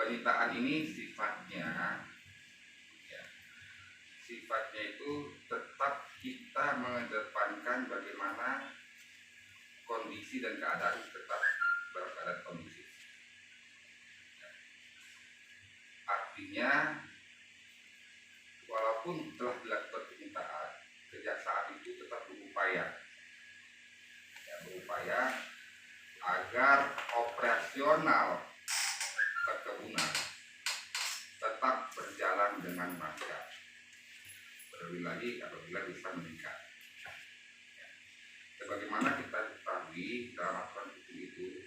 penyitaan ini sifatnya ya, sifatnya itu tetap kita mengedepankan bagaimana kondisi dan keadaan tetap dalam keadaan kondisi. Artinya walaupun telah dilakukan penyitaan, kejaksaan itu tetap berupaya agar operasional perkebunan tetap berjalan dengan lancar, terlebih lagi apabila bisa meningkat. Sebagaimana kita ketahui dalam aturan hukum itu,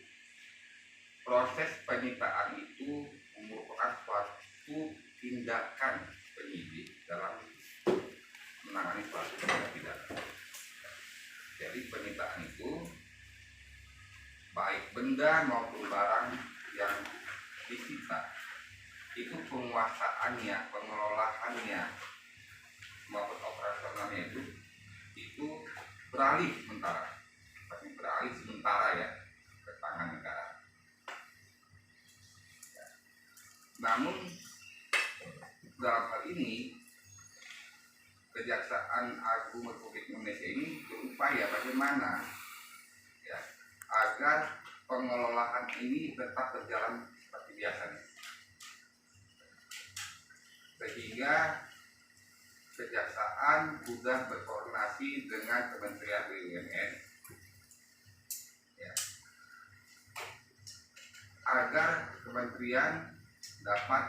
proses penyitaan itu merupakan suatu tindakan penyidik dalam menangani suatu tindak pidana. Jadi penyitaan itu baik benda maupun barang yang disita itu penguasaannya, pengelolaannya maupun operasionalnya itu beralih sementara ya ke tangan negara. Namun dalam hal ini Kejaksaan Agung Republik Indonesia ini berupaya bagaimana ya agar pengelolaan ini tetap berjalan seperti biasanya, sehingga Kejaksaan sudah berkoordinasi dengan Kementerian BUMN ya, agar kementerian dapat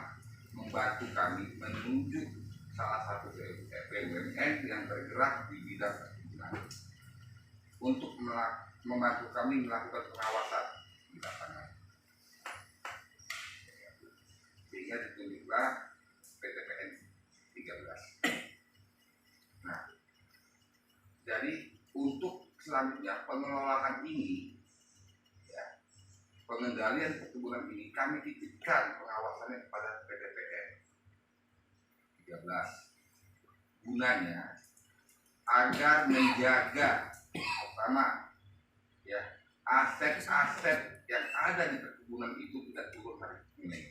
membantu kami menunjuk salah satu BUMN yang bergerak di bidang perkebunan untuk membantu kami melakukan pengawasan di lapangan, sehingga ditunjuklah PTPN 13. Nah, jadi untuk selanjutnya pengelolaan ini ya, pengendalian perkebunan ini kami titipkan pengawasannya kepada PTPN 13, gunanya agar menjaga pertama ya aset-aset yang ada di perkebunan itu tidak turun dari nilai.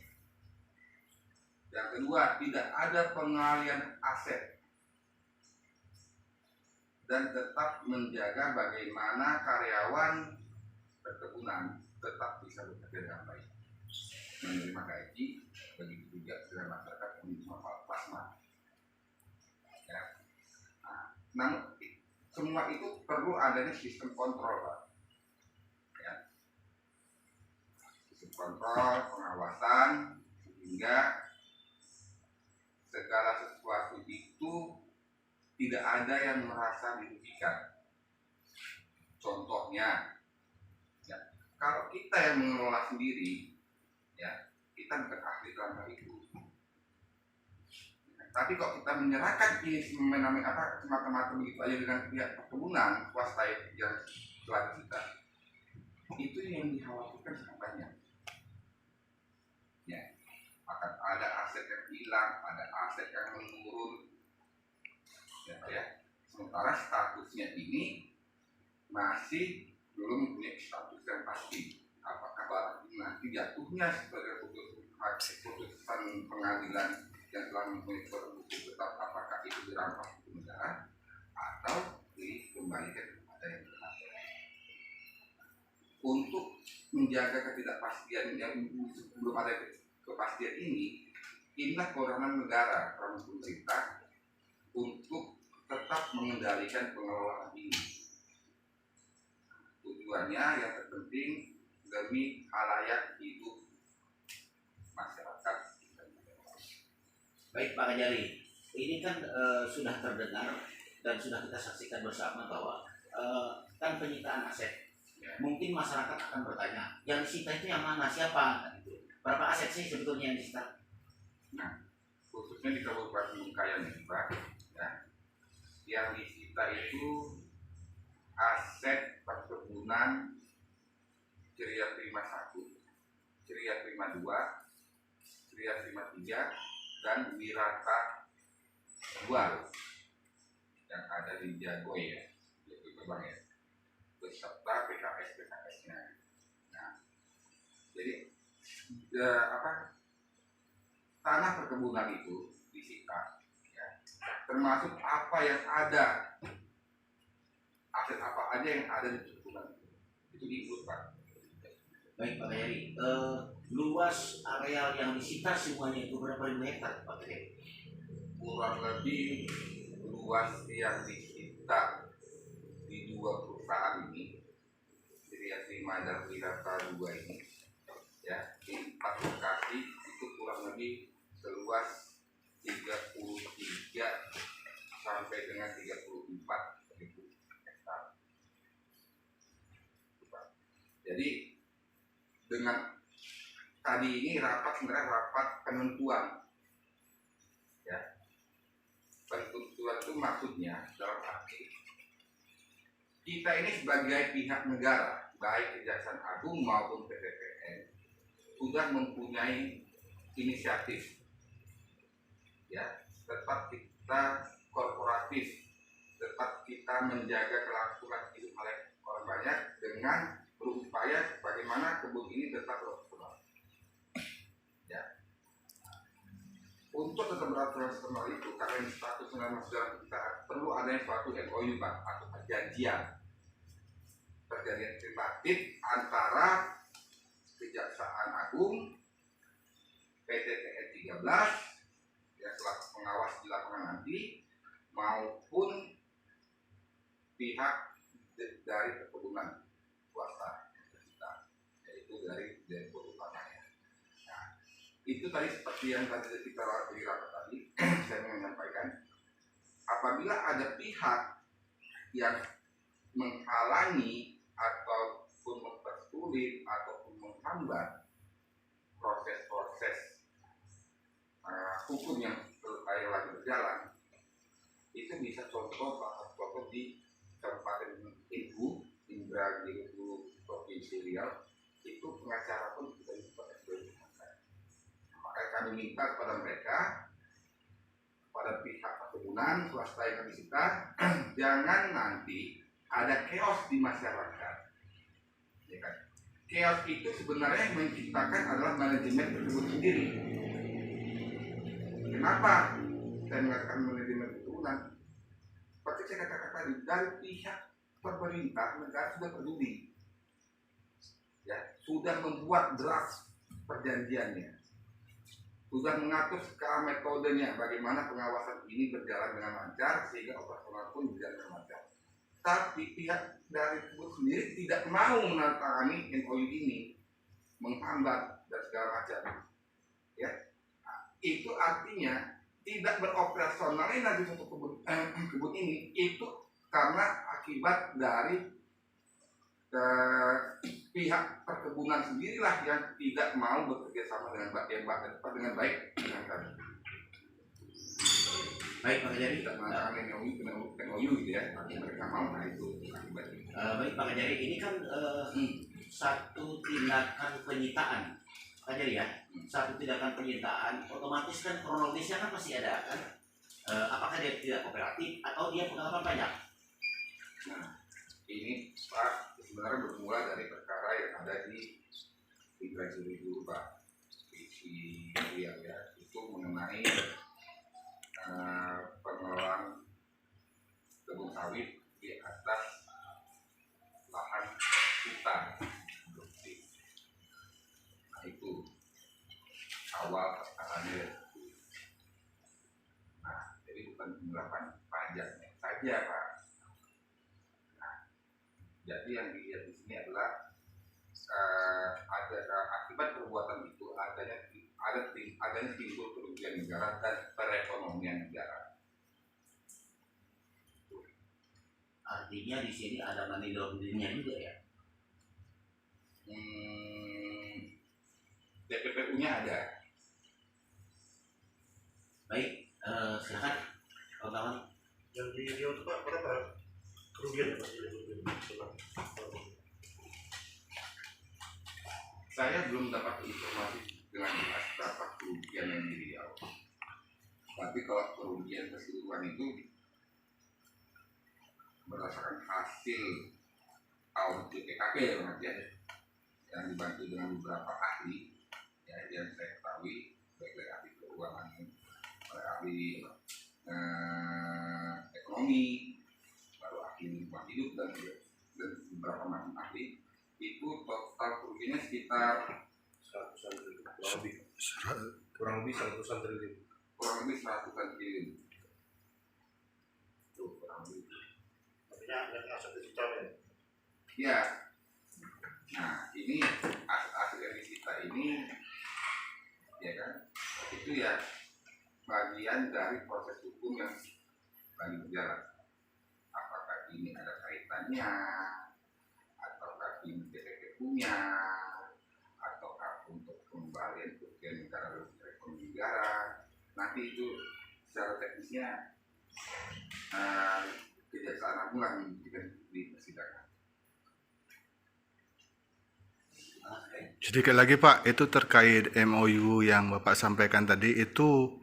Yang kedua, tidak ada pengalian aset dan tetap menjaga bagaimana karyawan perkebunan tetap bisa bekerja dengan baik, menerima gaji, begitu juga dengan masyarakat menerima plasma. Ya. Nah, namun semua itu perlu adanya sistem kontrol, Pak. Ya. Sistem kontrol, pengawasan, sehingga segala sesuatu itu tidak ada yang merasa dirugikan. Contohnya, ya, kalau kita yang mengelola sendiri, ya, kita bukan ahli dalam hal itu. Tapi kalau kita menyerahkan ini semata-mata begitu aja dengan pihak perkebunan swasta yang telah kita, itu yang dikhawatirkan sangat banyak. Ya, akan ada aset yang hilang, ada aset yang menurun. Ya. Sementara statusnya ini masih belum punya status yang pasti. Apakah barang ini nanti jatuhnya sebagai putusan pengadilan yang telah mempunyai hukum tetap, apakah itu dirampas ke negara atau dikembalikan kepada yang berhak. Untuk menjaga ketidakpastian yang belum ada kepastian ini, inilah kewenangan negara, peran pemerintah untuk tetap mengendalikan pengelolaan ini. Tujuannya yang terpenting demi halayak hidup masyarakat. Baik Pak Kajari, ini kan sudah terdengar dan sudah kita saksikan bersama bahwa kan penyitaan aset. Ya. Mungkin masyarakat akan bertanya, yang disita itu yang mana, siapa? Berapa aset sih sebetulnya yang disita? Nah, khususnya di Kabupaten Bengkayang ini, Pak, ya, yang disita itu aset perkebunan Ceria Prima 1, Ceria Prima 2, Ceria Prima 3, dan Wirata 2 yang ada di Jagoy ya, Jagoy Kebang ya, beserta PKS-PKS-nya. Nah, jadi tanah perkebunan itu disita, ya, termasuk apa yang ada, aset apa aja yang ada di perkebunan itu diikut Pak. Baik Pak Heri, luas areal yang disita semuanya itu berapa ribu hektar Pak Heri? Kurang lebih luas yang disita di dua perusahaan ini, Triasri Madar Wirata 2 ini, ya, di 4 lokasi itu kurang lebih seluas 33 sampai dengan 34 ribu hektar. Jadi dengan tadi ini sebenarnya rapat penentuan, ya. Penentuan itu maksudnya dalam arti kita ini sebagai pihak negara, baik Kejaksaan Agung maupun PPPN, sudah mempunyai inisiatif, ya, tetap kita korporatif, tetap kita menjaga kelangsungan hidup orang banyak dengan berupaya bagaimana kebun ini tetap operasional. Ya. Untuk tetap operasional itu, karena status nasional kita perlu adanya suatu MOU Pak, atau perjanjian tripartit antara Kejaksaan Agung, PT TN 13 yang selaku pengawas di lapangan nanti, maupun pihak dari perkebunan swasta kita, yaitu dari Direktur Utamanya. Nah, itu tadi seperti yang tadi kita di rapat tadi saya menyampaikan, apabila ada pihak yang menghalangi ataupun mempersulit ataupun menghambat proses-proses hukum yang lagi berjalan, itu bisa contoh di Kabupaten Indragiri Provinsi Riau, itu pengacara pun kita bisa diperlukan. Maka kami minta kepada mereka, pada pihak perkebunan swasta yang disita, jangan nanti ada chaos di masyarakat, ya kan? Chaos itu sebenarnya yang menciptakan adalah manajemen perkebunan sendiri. Kenapa saya mengatakan manajemen perkebunan? Seperti saya katakan tadi, dari pihak pemerintah negara sudah peduli, ya, sudah membuat draft perjanjiannya, sudah mengatur skala metodenya, bagaimana pengawasan ini berjalan dengan lancar sehingga operasional pun berjalan dengan lancar. Tapi pihak dari kebun sendiri tidak mau menandatangani MOU ini, menghambat dan segala macam, ya. Nah, itu artinya tidak beroperasionalnya nanti satu kebun ini itu karena akibat dari pihak perkebunan sendirilah yang tidak mau bekerja sama dengan baik dengan kami. Baik Pak Kejari, tidak menandatangani MOU gitu ya, mereka mau, nah itu akibatnya. Baik Pak Kejari, ini kan satu tindakan penyitaan Pak Kejari ya, satu tindakan penyitaan, otomatis kan kronologisnya kan masih ada kan, apakah dia tidak kooperatif atau dia pengalaman banyak? Nah, ini Pak sebenarnya bermula dari perkara yang ada di Indragiri dulu Pak, di Riau ya, itu mengenai pengelolaan kebun sawit di atas lahan hutan produktif. Nah itu awal perkaranya. Nah jadi bukan penerapan pajaknya saja Pak. Nah jadi yang dilihat di sini adalah ada akibat perbuatan itu adanya timbul kerugian negara dan perekonomian negara. Artinya di sini ada money laundering-nya juga ya? TPPU-nya ada. Baik, silakan kawan-kawan. Yang di Riau itu Pak, berapa kerugian Pak? Saya belum dapat informasi dengan jelas berapa kerugian yang di Riau. Tapi kalau kerugian keseluruhan itu berdasarkan hasil audit BPKP ya, yang dibantu dengan beberapa ahli ya, yang saya ketahui baik dari ahli keuangan sekitar 100-an triliun. Kurang lebih 100-an triliun. kurang lebih 100-an triliun. Tuh, kurang lebih. Artinya net aset digital ya. Ya. Nah, ini aset-aset yang disita ini, ya kan, itu ya bagian dari proses hukum yang lagi berjalan. Apakah ini ada kaitannya, ataukah ini PPP punya, ataukah untuk kembalian kerugian negara dari ekonomi negara. Nanti itu secara teknisnya Kejaksaan Agung yang membuktikan di persidangan. Sedikit lagi Pak, itu terkait MOU yang Bapak sampaikan tadi, itu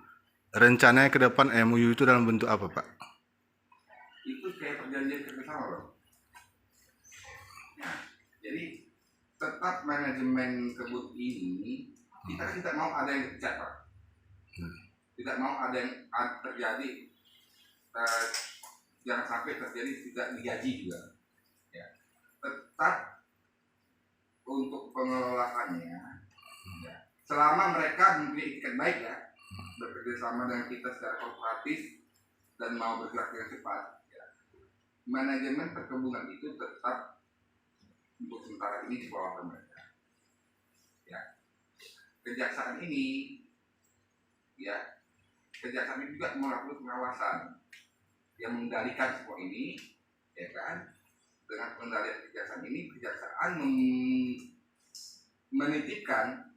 rencananya ke depan MOU itu dalam bentuk apa Pak? Itu kayak perjanjian kerjasama loh. Nah, jadi tetap manajemen kebun ini kita tidak mau ada yang dipecat Pak. Tidak mau ada yang terjadi, jangan sampai terjadi tidak digaji juga. Ya. Tetap untuk pengelolaannya, ya, selama mereka mempunyai etikat baik ya, bekerja sama dengan kita secara kooperatif dan mau bergerak dengan cepat, ya, manajemen perkebunan itu tetap untuk sementara ini di bawah mereka. Ya. Kejaksaan ini, ya, kejaksaan ini juga melakukan pengawasan yang mengendalikan semua ini, ya kan? Dengan pengendalian kejaksaan ini, kejaksaan menitipkan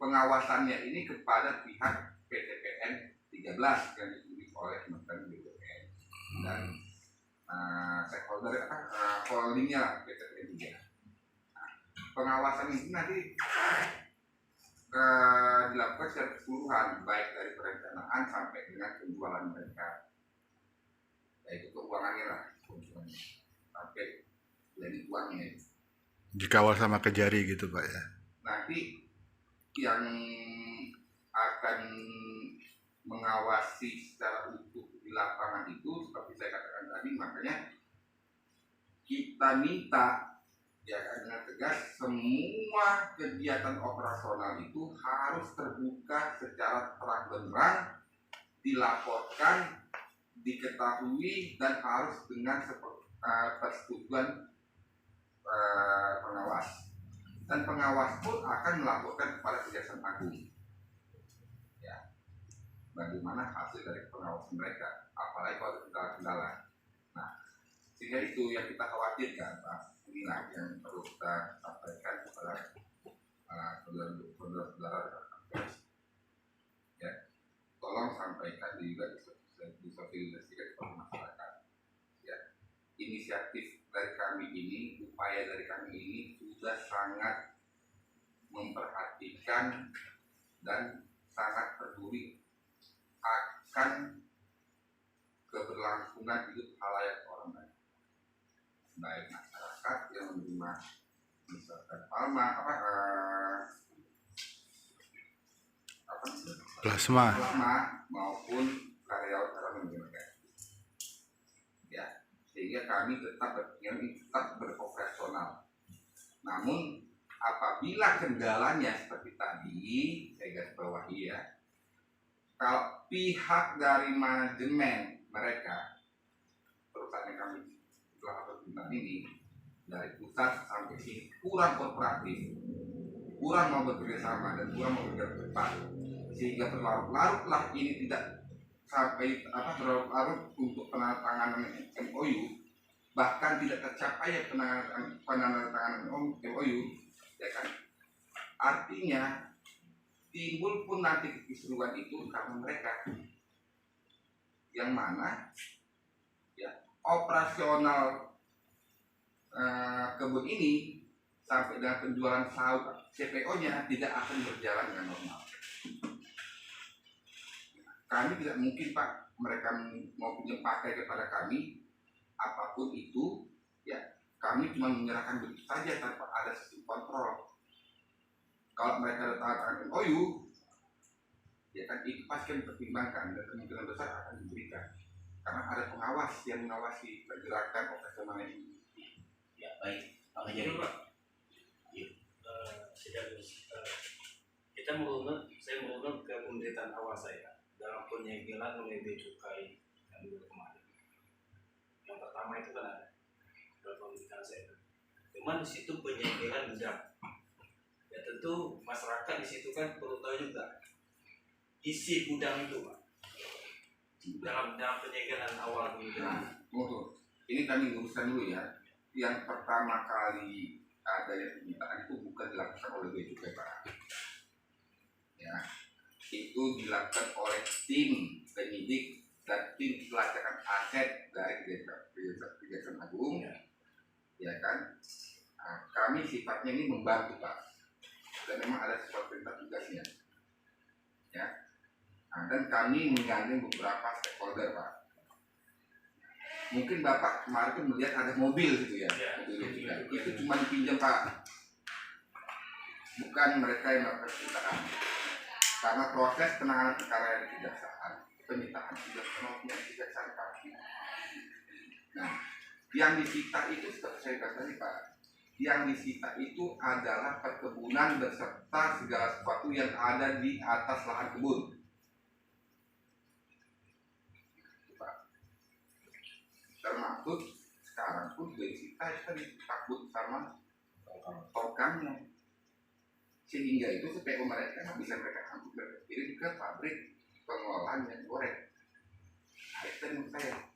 pengawasannya ini kepada pihak PTPN 13 yang dipilih oleh Kementerian BUMN dan stakeholder holdingnya lah PTPN 3. Nah, pengawasan ini nanti dilakukan secara keseluruhan, baik dari perencanaan sampai dengan penjualan mereka, yaitu keuangannya lah, sampai dari uangnya. Dikawal sama Kejari gitu Pak ya? Nanti yang akan mengawasi secara utuh di lapangan itu, seperti saya katakan tadi, makanya kita minta ya dengan tegas semua kegiatan operasional itu harus terbuka secara terang benderang, dilaporkan, diketahui, dan harus dengan persetujuan pengawas. Dan pengawas pun akan melaporkan kepada Kejaksaan Agung, ya, bagaimana hasil dari pengawasan mereka, apalagi kalau ada kendala-kendala. Nah, sehingga itu yang kita khawatirkan Pak, inilah yang perlu kita sampaikan kepada saudara-saudara pers. Ya, tolong sampaikan juga disosialisasikan kepada masyarakat. Ya, inisiatif dari kami ini, upaya dari kami ini sudah sangat memperhatikan dan sangat peduli akan keberlangsungan hidup halayak orang lain, baik masyarakat yang menerima misalkan Plasma maupun karyawan menggunakan. Ya, sehingga kami tetap beroperasional. Namun apabila kendalanya seperti tadi saya garis bawahi ya, kalau pihak dari manajemen mereka, perusahaan yang kami telah berguna ini, dari pusat sampai sini kurang kooperatif, kurang mau bekerja sama dan kurang mau bekerja cepat, sehingga berlarut-larutlah ini tidak sampai berlarut-larut untuk penandatanganan MOU, bahkan tidak tercapai penandatanganan MOU, ya kan? Artinya timbul pun nanti kekisruhan itu karena mereka yang mana ya operasional kebun ini sampai dengan penjualan sawit CPO-nya tidak akan berjalan dengan normal. Kami tidak mungkin Pak, mereka mau punya pakai kepada kami apapun itu, ya kami cuma menyerahkan begitu saja tanpa ada sistem kontrol. Kalau mereka datang MOU, ya kan itu pasti akan dipertimbangkan dan kemungkinan besar akan diberikan karena ada pengawas yang mengawasi pergerakan operasional ini. Ya baik, Pak Kejari. Pak. Kita saya merunut ke pemberitaan awal saya dalam penyegelan oleh Bea Cukai yang minggu kemarin. Yang pertama itu kan ada dalam pemberitaan saya. Cuman di situ penyegelan gudang. Ya tentu masyarakat di situ kan perlu tahu juga isi gudang itu, Pak. Dalam penyegelan awal pemberitaan. Ini kami luruskan dulu ya. Yang pertama kali ada yang penyitaan itu bukan dilakukan oleh Bea Cukai, Pak. Ya, itu dilakukan oleh tim penyidik dan tim pelacakan aset dari Kejaksaan Agung, ya kan? Nah, kami sifatnya ini membantu, Pak, dan memang ada sesuatu perintah tugasnya, ya. Nah, dan kami menggandeng beberapa stakeholder, Pak. Mungkin Bapak kemarin tuh melihat ada mobil gitu ya, mobil itu cuma dipinjam, Pak, bukan mereka yang melakukan penyitaan. Karena proses penanganan perkara yang kejaksaan, penyitaan sudah penuhnya kejaksaan, Pak. Nah, yang disita itu seperti saya katakan tadi, Pak, yang disita itu adalah perkebunan beserta segala sesuatu yang ada di atas lahan kebun. Pak, termasuk sekarang pun disita itu takut sama tokannya. Sehingga itu supaya mereka nggak bisa mereka angkut mereka kirim ke pabrik pengolahan minyak goreng. Nah, itu menurut saya.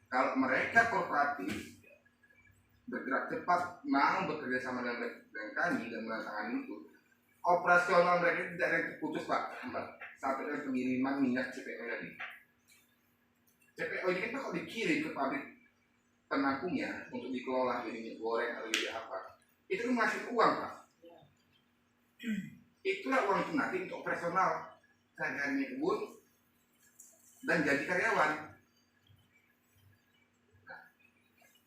Kalau mereka kooperatif, bergerak cepat, mau bekerja sama dengan kami dan menangani itu, operasional mereka tidak ada yang terputus, Pak, sampai dengan pengiriman minyak CPO tadi. CPO ini kan kalau dikirim ke pabrik penampungnya untuk dikelola jadi minyak goreng atau jadi apa, itu kan ngasih uang, Pak. Itulah uang itu nanti untuk operasional sehari-hari kebun dan jadi karyawan. Nah,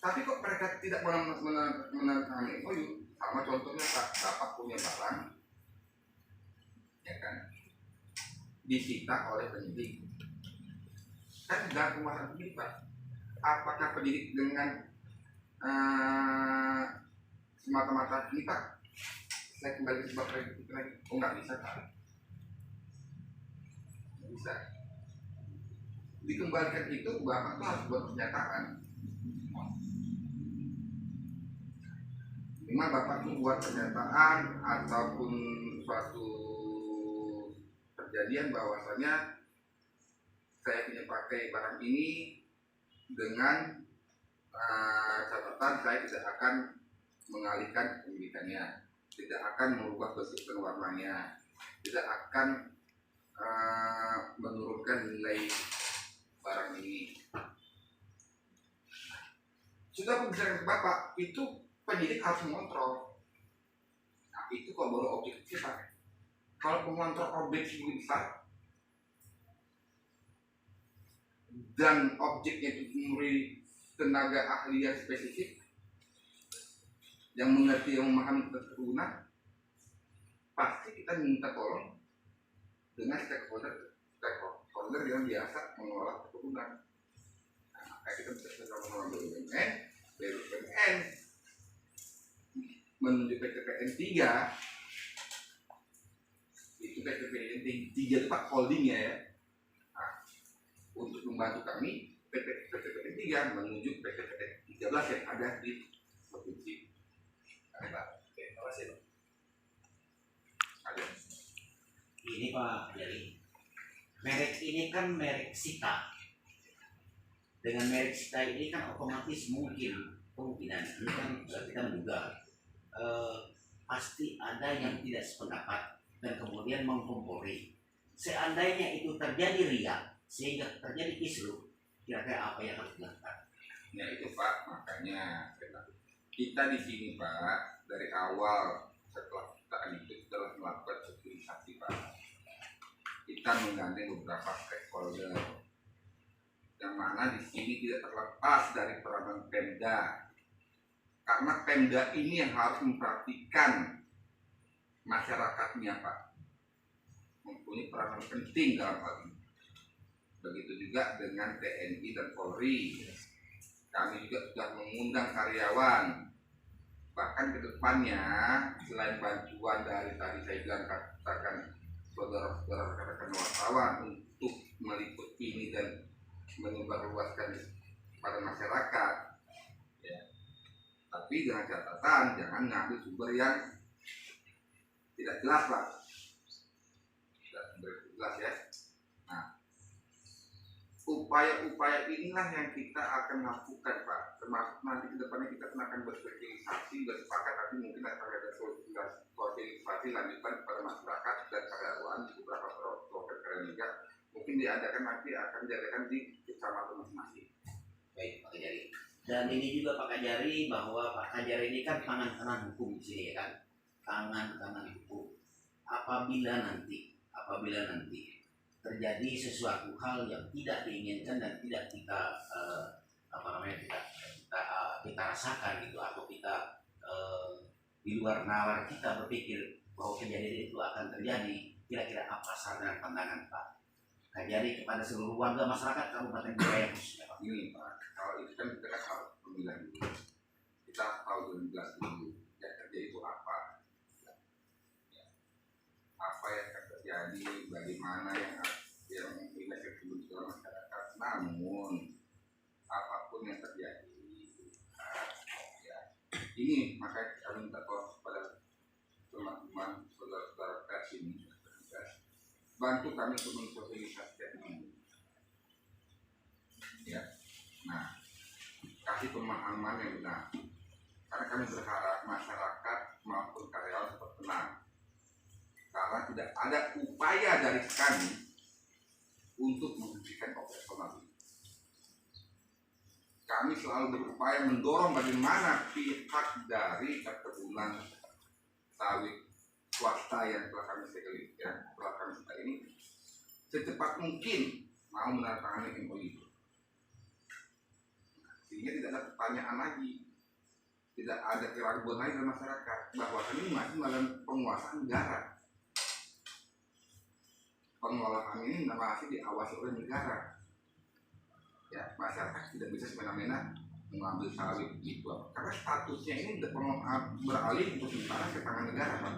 tapi kok mereka tidak menandatangani MOU? Sama contohnya, Pak, Bapak punya barang, ya kan, disita oleh penyidik. Kan dalam penguasaan penyidik, Pak. Apakah penyidik dengan semata-mata ini, Pak, saya kembali ke sebab lagi, oh nggak bisa, Pak, nggak bisa dikembalikan itu. Bapak tuh harus buat pernyataan. Memang Bapak tuh buat pernyataan ataupun suatu perjanjian bahwasanya saya punya pakai barang ini dengan catatan saya tidak akan mengalihkan kepemilikannya, tidak akan merubah bentuk dan warnanya, tidak akan menurunkan nilai barang ini. Sudah membicarakan ke Bapak, itu penyidik harus mengontrol. Nah, itu kalau baru objektif, Pak. Kalau pengontrol objek lebih besar dan objeknya itu memberi tenaga ahli yang spesifik, yang mengerti, yang memahami perkebunan, pasti kita minta tolong dengan stakeholder yang biasa mengelola perkebunan. Nah, kayak kita bisa mengelola BUMN menuju PTPN 3, itu PTPN 3 itu Pak holdingnya ya. Nah, untuk membantu kami PTPN 3 menuju PTPN 13 yang ada di provinsi. Oke, terima kasih, Pak. Ada. Ini Pak, jadi merek ini kan merek Sita. Dengan merek Sita ini kan otomatis kemungkinan ini kan kita menduga pasti ada yang tidak sependapat dan kemudian mengkompori. Seandainya itu terjadi riak sehingga terjadi kisruh, kira-kira apa yang harus dilakukan? Ya itu, Pak, makanya kita di sini, Pak, dari awal setelah kita itu telah melakukan sosialisasi, Pak. Kita menggandeng beberapa stakeholder yang mana di sini tidak terlepas dari peranan Pemda, karena Pemda ini yang harus memperhatikan masyarakatnya, Pak, mempunyai peranan penting dalam hal ini. Begitu juga dengan TNI dan Polri. Kami juga sudah mengundang karyawan bahkan ke depannya selain bantuan dari tadi saya bilang katakan saudara-saudara rekan wartawan untuk meliput ini dan menyebarluaskan pada masyarakat, ya. Tapi dengan catatan jangan ngambil sumber yang tidak jelas, Pak. Tidak jelas ya. Nah, upaya-upaya inilah yang kita akan lakukan, Pak. Termasuk nanti ke depannya kita akan bersosialisasi, bersepakat, tapi mungkin akan ada sosialisasi lanjutan kepada masyarakat dan karyawan di beberapa program juga. Mungkin diadakan nanti akan diadakan di kecamatan masing-masing. Baik, Pak Kajari. Dan ini juga Pak Kajari, bahwa Pak Kajari ini kan tangan kanan hukum di sini ya kan, tangan kanan hukum. Apabila nanti terjadi sesuatu hal yang tidak diinginkan dan tidak kita kita rasakan gitu, atau kita di luar nalar kita berpikir bahwa kejadian itu akan terjadi, kira-kira apa saran dan pandangan Pak Kajari kepada seluruh warga masyarakat Kabupaten Bengkayang khususnya, Pak? Ini Pak, kalau itu kan kita kan harus pemilihan dulu. Kita tahu jelas dulu yang terjadi itu apa. Apa yang akan terjadi, bagaimana yang efek ke masyarakat. Namun apapun yang terjadi, ya, ini makanya kami minta tolong kepada teman-teman saudara-saudara pers ini, bantu kami untuk mensosialisasikan ini. Ya, nah, kasih pemahaman yang benar. Karena kami berharap masyarakat maupun karyawan tetap tenang. Karena tidak ada upaya dari kami untuk menghentikan operasional ini. Kami selalu berupaya mendorong bagaimana pihak dari perkebunan sawit swasta yang telah kami segel, telah kami segel ini secepat mungkin mau menandatangani MOU. Sehingga tidak ada pertanyaan lagi, tidak ada keraguan lagi dari masyarakat bahwa kami masih melakukan penguasaan negara. Pengelolaan ini masih diawasi oleh negara. Ya, masyarakat tidak bisa semena-mena mengambil sawit itu, karena statusnya ini beralih untuk sementara ke tangan negara, Pak.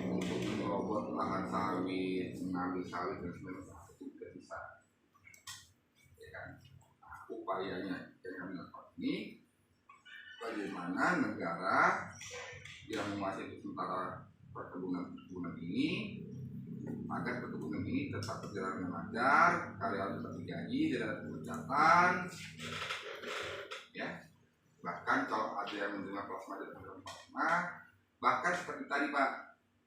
Untuk merobot lahan sawit, mengambil sawit dan sebagainya itu tidak bisa. Ya kan? Nah, upayanya yang kami lakukan ini bagaimana negara yang menguasai sementara perkebunan ini agar perkebunan ini tetap berjalan dengan lancar, karyawan tetap digaji, tidak ada pemecatan, ya. Bahkan kalau ada yang menerima plasma dan program plasma, bahkan seperti tadi Pak,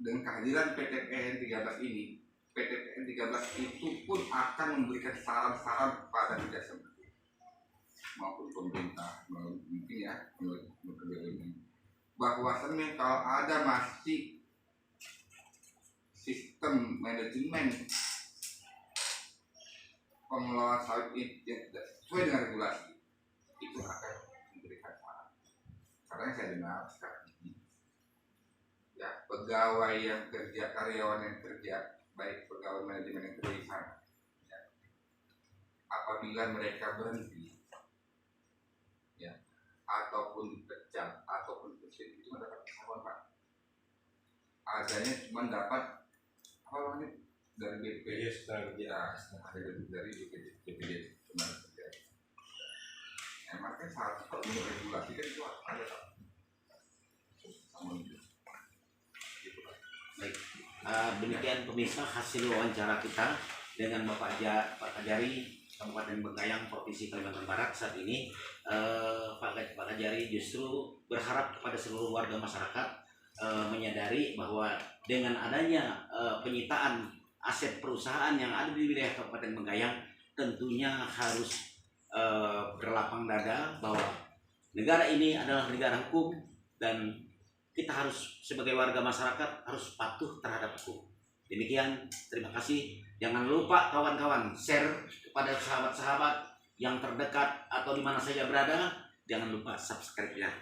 dengan kehadiran PTPN 13 ini, PTPN 13 itu pun akan memberikan saran-saran kepada kerja maupun pemerintah, mungkin ya, menurut BUMN, bahwasannya kalau ada masih sistem manajemen pengelolaan sawit ini yang tidak sesuai dengan regulasi, itu akan memberikan saran. Karena yang saya dengar sekarang ini, ya, pegawai yang kerja, karyawan yang kerja, baik pegawai manajemen yang kerja di sana, ya, apabila mereka berhenti, ya, ataupun dipecat, ataupun dipecat, itu mendapat pesangon, Pak. Adanya cuma dapat apa namanya dari BPJS tenaga kerja, ada dari BPJS tenaga kerja. Emang kan saat kalau regulasi kan itu ada sama itu. Baik, demikian pemirsa hasil wawancara kita dengan Bapak Kajari Kabupaten Bengkayang Provinsi Kalimantan Barat saat ini. Pak Kajari justru berharap kepada seluruh warga masyarakat menyadari bahwa dengan adanya penyitaan aset perusahaan yang ada di wilayah Kabupaten Bengkayang, tentunya harus berlapang dada bahwa negara ini adalah negara hukum dan kita harus sebagai warga masyarakat harus patuh terhadap hukum. Demikian, terima kasih. Jangan lupa kawan-kawan share kepada sahabat-sahabat yang terdekat atau di mana saja berada. Jangan lupa subscribe ya.